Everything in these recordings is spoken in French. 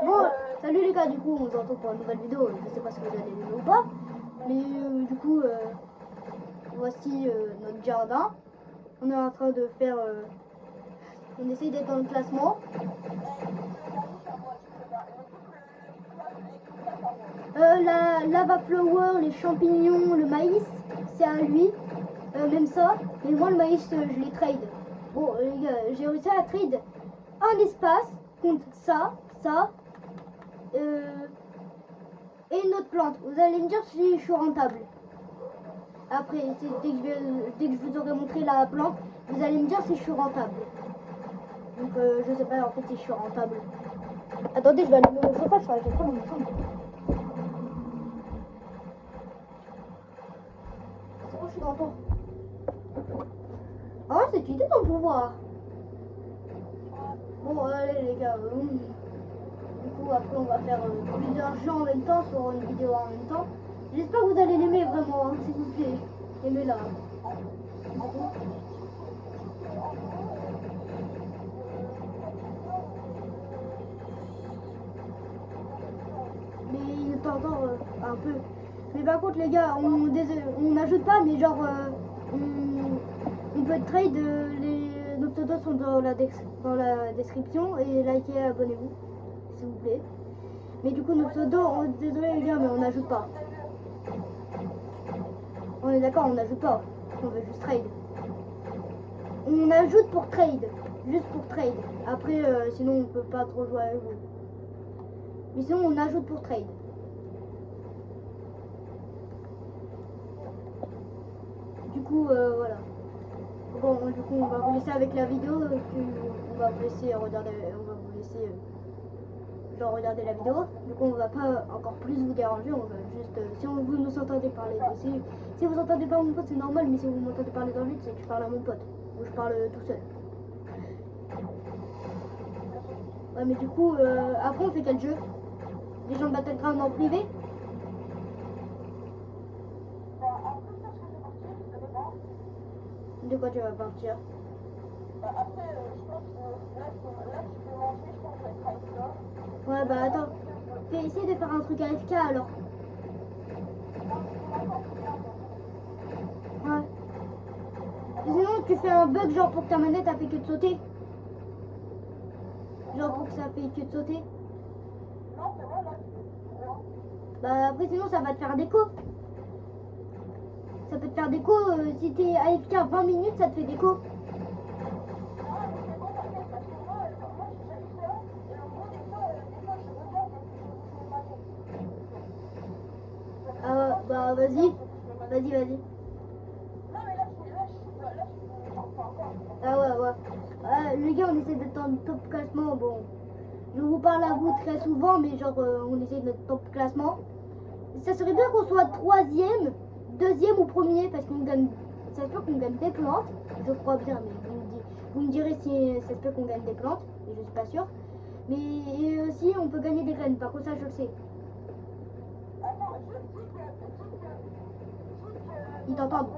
Bon, salut les gars, du coup on se retrouve pour une nouvelle vidéo. Je sais pas si vous allez aimer ou pas, mais du coup voici notre jardin. On est en train de faire, on essaye d'être dans le classement. La lava flower, les champignons, le maïs, c'est à lui, même ça. Mais moi le maïs, je les trade. Bon les gars, j'ai réussi à trade un espace contre ça, et une autre plante. Vous allez me dire si je suis rentable. Après, dès que je vous aurai montré la plante, vous allez me dire si je suis rentable. Donc je sais pas en fait si je suis rentable. Attendez, je vais allumer mon chauffage, ça va être dans mon chambre. C'est bon, je suis dans le temps. Ah ouais, c'est quitté ton pouvoir. Bon, allez les gars. Du coup, après, on va faire plusieurs jeux en même temps, sur une vidéo en même temps. J'espère que vous allez l'aimer vraiment, hein, s'il vous plaît. Aimez-la. Mais il est encore un peu. Mais par contre, les gars, on n'ajoute pas, mais genre, on peut trade. Nos pseudos sont dans la description. Et likez, abonnez-vous, s'il vous plaît. Mais du coup, nos pseudos, désolé les gars, mais on n'ajoute pas. On est d'accord, on n'ajoute pas. On veut juste trade. On ajoute pour trade. Juste pour trade. Après, sinon, on peut pas trop jouer avec vous. Mais sinon, on ajoute pour trade. Du coup, voilà. Bon, du coup, on va vous laisser avec la vidéo. On va vous laisser regarder. On va vous laisser genre regarder la vidéo. Du coup, on va pas encore plus vous déranger. On va juste. Si vous nous entendez parler, si vous entendez pas mon pote, c'est normal. Mais si vous m'entendez parler dans le vide, c'est que je parle à mon pote ou je parle tout seul. Ouais, mais du coup, après, on fait quel jeu? Les gens de Battleground en privé? De quoi tu vas partir? Après, je pense que là, tu peux manger, je pense que ça va être avec toi. Ouais, bah attends. Essaye de faire un truc AFK alors. Ouais. Sinon, tu fais un bug genre pour que ta manette a fait que de sauter. Genre pour que ça fait que de sauter. Non, c'est vrai, là. Bah après, sinon, ça va te faire déco. Ça peut te faire déco. Si t'es AFK 20 minutes, ça te fait déco. Bah vas-y. Vas-y. Ah ouais. Les gars, on essaie d'être dans le top classement. Bon, je vous parle à vous très souvent, mais genre, on essaie de notre top classement. Ça serait bien qu'on soit troisième, deuxième ou premier, parce qu'on gagne. Ça se peut qu'on gagne des plantes, je crois bien, mais vous me direz si ça se peut qu'on gagne des plantes, mais je suis pas sûre. Mais aussi, on peut gagner des graines, par contre, ça, je le sais. Ils t'entendent.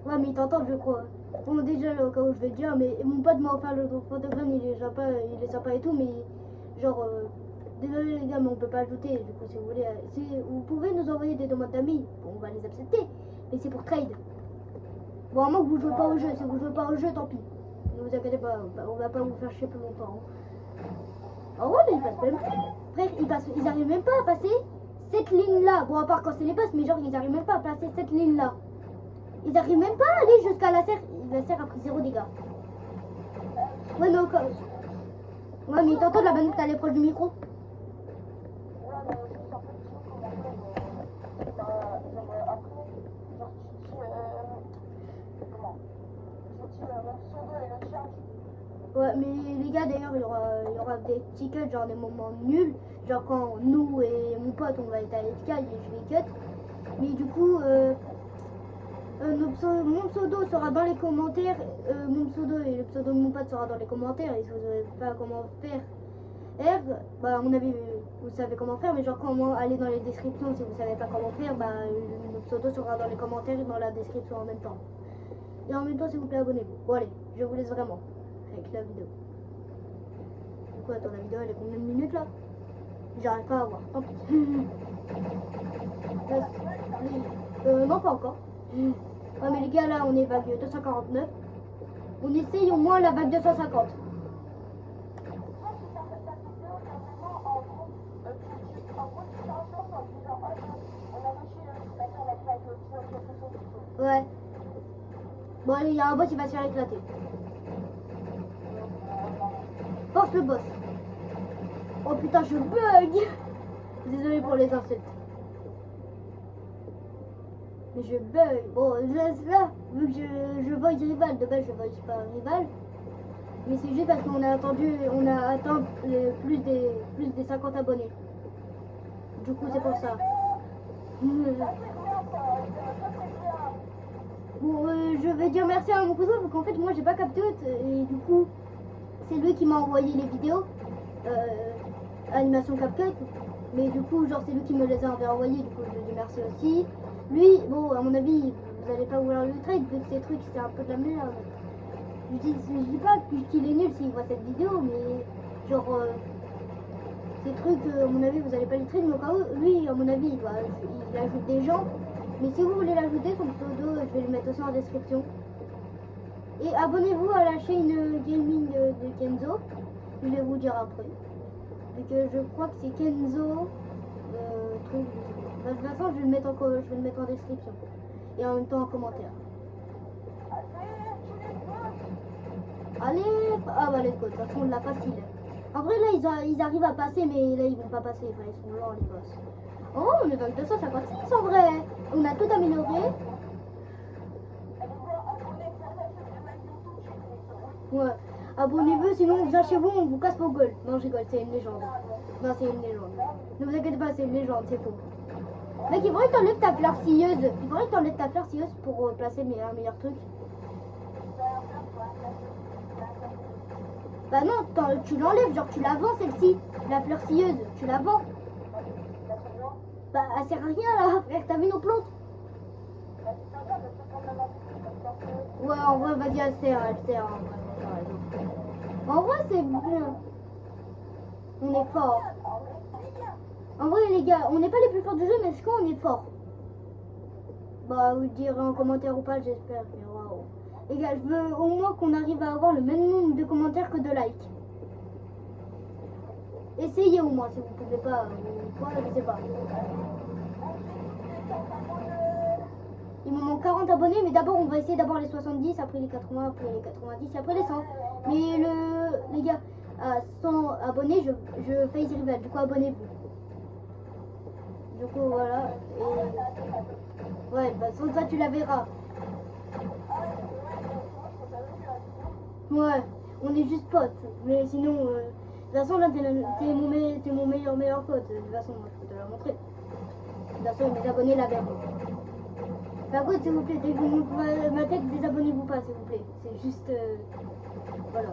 Ouais, mais ils t'entendent, je crois. Bon, déjà, au cas où je vais te dire, mais mon pote m'a offert le pot de graines, il est sympa et tout, mais genre, désolé les gars, mais on peut pas ajouter. Du coup, si vous voulez, vous pouvez nous envoyer des demandes d'amis, bon, on va les accepter, mais c'est pour trade. Bon, à moins que vous jouez pas au jeu, si vous jouez pas au jeu, tant pis. Ne vous inquiétez pas, on va pas vous faire chier plus longtemps. Ah ouais, mais ils passent même plus. Frère, ils arrivent même pas à passer cette ligne-là. Bon, à part quand c'est les passes, mais genre, ils arrivent même pas à passer cette ligne-là. Ils arrivent même pas à aller jusqu'à la serre. La serre a pris 0 dégâts. Ouais, mais encore. Ouais, mais t'entends la banane, t'allais proche du micro. Ouais, mais les gars, d'ailleurs, il y aura des petits cuts, genre des moments nuls. Genre quand nous et mon pote, on va être à l'EFK, je vais cut. Mais du coup, mon pseudo sera dans les commentaires. Mon pseudo et le pseudo de mon pote sera dans les commentaires. Et si vous savez pas comment faire, bah, à mon avis, vous savez comment faire. Mais genre, comment aller dans les descriptions, si vous savez pas comment faire, bah, le pseudo sera dans les commentaires et dans la description en même temps. Et en même temps, s'il vous plaît, abonnez-vous. Bon, allez, je vous laisse vraiment. avec la vidéo. Pourquoi attends, la vidéo elle est combien de minutes là? J'arrive pas à voir. Tant pis. Non, pas encore. Ouais, mais les gars, là, on est vague 249. On essaye au moins la vague 250. Ouais. Bon, allez, il y a un boss, il va se faire éclater. Force le boss. Oh putain, je bug. Désolé pour les insultes. Mais je bug. Bon, là, vu que je voice rival, de base je voice pas rival. Mais c'est juste parce qu'on a atteint plus des 50 abonnés. Du coup, c'est pour ça. Bon, je vais dire merci à mon cousin parce qu'en fait, moi j'ai pas capté et du coup, c'est lui qui m'a envoyé les vidéos. Animation CapCut. Mais du coup, genre, c'est lui qui me les a envoyés. Du coup, je lui dis merci aussi. Lui, bon, à mon avis, vous allez pas vouloir le trade vu que ces trucs c'est un peu de la merde. Je dis pas qu'il est nul s'il voit cette vidéo, mais genre ces trucs, à mon avis, vous allez pas le trade, mais au cas où, lui, à mon avis, il ajoute des gens. Mais si vous voulez l'ajouter, son pseudo, je vais le mettre aussi en description. Et abonnez-vous à la chaîne gaming de Kenzo. Je vais vous dire après. Vu que je crois que c'est Kenzo truc. Bah, de toute façon, je vais le mettre en description. Et en même temps en commentaire. Allez, ah bah let's go, de toute façon on l'a facile. En vrai là ils arrivent à passer mais là ils vont pas passer, enfin, ils sont lents les boss. Oh on est dans le 256 en vrai. On a tout amélioré. Ouais, abonnez-vous sinon on vient chez vous, on vous casse vos gueules. Non je rigole, c'est une légende. Non c'est une légende. Ne vous inquiétez pas, c'est une légende, c'est faux. Mec il faudrait que t'enlèves ta fleur scieuse. Il faudrait que t'enlèves ta fleur scieuse pour placer un meilleur truc. Bah non, tu l'enlèves, genre tu la vends celle-ci, la fleur scieuse, tu la vends. Bah elle sert à rien là, frère, t'as vu nos plantes? Ouais, en vrai, vas-y, elle sert, en vrai, c'est bien. On est fort. En vrai, les gars, on n'est pas les plus forts du jeu, mais est-ce qu'on est fort? Bah, vous le direz en commentaire ou pas, j'espère. Mais waouh. Les gars, je veux au moins qu'on arrive à avoir le même nombre de commentaires que de likes. Essayez au moins si vous pouvez pas. Ou quoi, je sais pas. Il me manque 40 abonnés, mais d'abord on va essayer d'avoir les 70, après les 80, après les 90, après les 100. Mais les gars, à 100 abonnés, je face rival. Du coup, abonnez-vous. Du coup, voilà. Et... ouais, bah sans ça, tu la verras. Ouais, on est juste potes. Mais sinon, de toute façon, là, t'es mon meilleur pote. De toute façon, moi, je peux te la montrer. De toute façon, mes abonnés la verront. Par contre, s'il vous plaît, dès que vous montrez ma tête, désabonnez-vous pas, s'il vous plaît. C'est juste... voilà.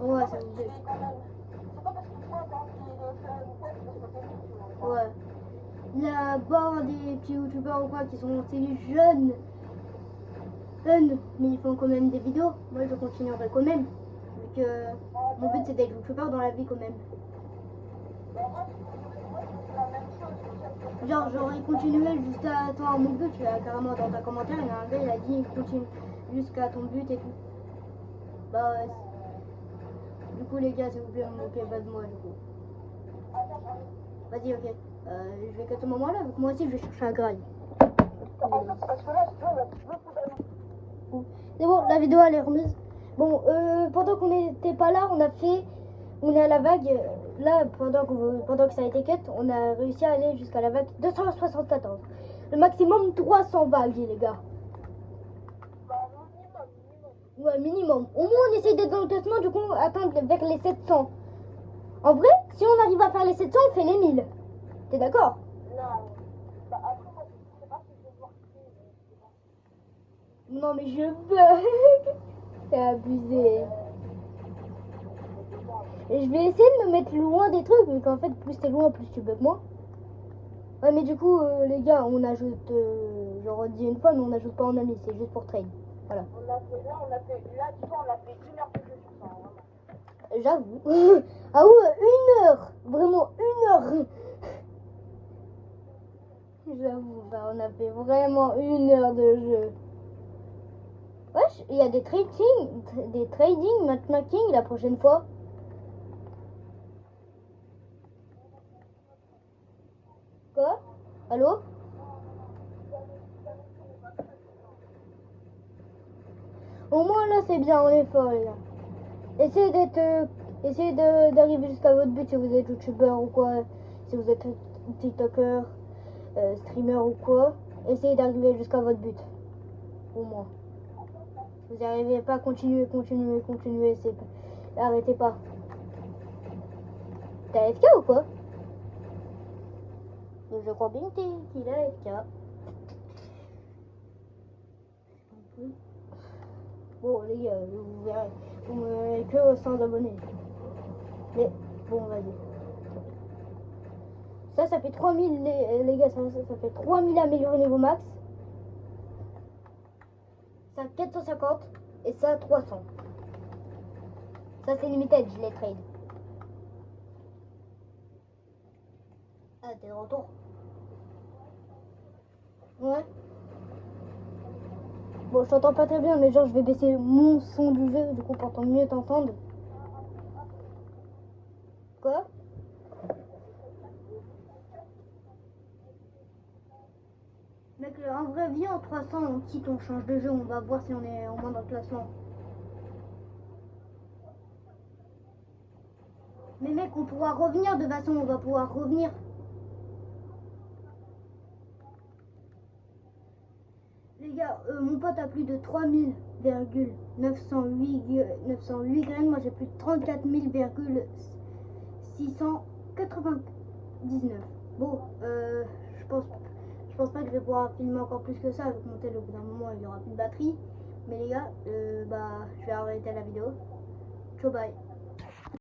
Ouais, ça vous plaît. Ouais. Là-bas, des petits youtubeurs ou quoi qui sont jeunes, mais ils font quand même des vidéos. Moi, je continuerai quand même. Vu que mon but, c'est d'être youtubeur dans la vie quand même. Genre, j'aurais continué jusqu'à toi mon but. Carrément, dans un commentaire, il y a un gars, il a dit continue jusqu'à ton but et tout. Bah ouais. Du coup, les gars, s'il vous plaît, ne moquez pas de moi, du coup. Vas-y, ok. Je vais qu'à ce moment-là, donc moi aussi, je vais chercher un graille. C'est bon, la vidéo, elle est remise. Bon, pendant qu'on n'était pas là, on est à la vague. Là, pendant que ça a été cut, on a réussi à aller jusqu'à la vague 274. Le maximum 300 vagues, les gars. Ouais, minimum. Au moins, on essaye d'être dans le classement, du coup, atteindre vers les 700. En vrai, si on arrive à faire les 700, on fait les 1000. T'es d'accord? Non, mais je bug. C'est abusé. Et je vais essayer de me mettre loin des trucs, mais qu'en fait, plus t'es loin, plus tu bugs moi. Ouais, mais du coup, les gars, on ajoute, je redis une fois, mais on n'ajoute pas en ami, c'est juste pour trade. Voilà. Là, tu vois, on a fait 1 heure de jeu sur ça, vraiment. J'avoue. Ah ouais, 1 heure. Vraiment 1 heure. J'avoue, bah, on a fait vraiment 1 heure de jeu. Wesh, il y a des trading matchmaking la prochaine fois. Quoi? Allô? Au moins là c'est bien, on est fort les gars. Essayez d'arriver jusqu'à votre but si vous êtes youtubeur ou quoi, si vous êtes tiktoker, streamer ou quoi. Essayez d'arriver jusqu'à votre but. Au moins. Vous n'y arrivez pas, continuez, arrêtez pas. T'as FK ou quoi? Je crois bien qu'il a FK. Bon les gars, vous verrez. Vous me verrez que 100 abonnés. Mais bon, vas-y. Ça fait 3000 les gars, ça fait 3000 améliorés niveau max. Ça 450 et ça 300. Ça c'est limited, je les trade. Ah, t'es de retour? Ouais. Bon, je t'entends pas très bien, mais genre je vais baisser mon son du jeu, du coup pour mieux t'entendre. Quoi? Mec, en vrai, viens en 300, on quitte, on change de jeu, on va voir si on est au moins dans le classement. Mais mec, on pourra revenir de toute façon, on va pouvoir revenir. Les gars, mon pote a plus de 3000,908 graines. Moi, j'ai plus de 34 000,699. Bon, je pense pas que je vais pouvoir filmer encore plus que ça. Avec mon tel, au bout d'un moment, il n'y aura plus de batterie. Mais les gars, bah, je vais arrêter la vidéo. Ciao, bye.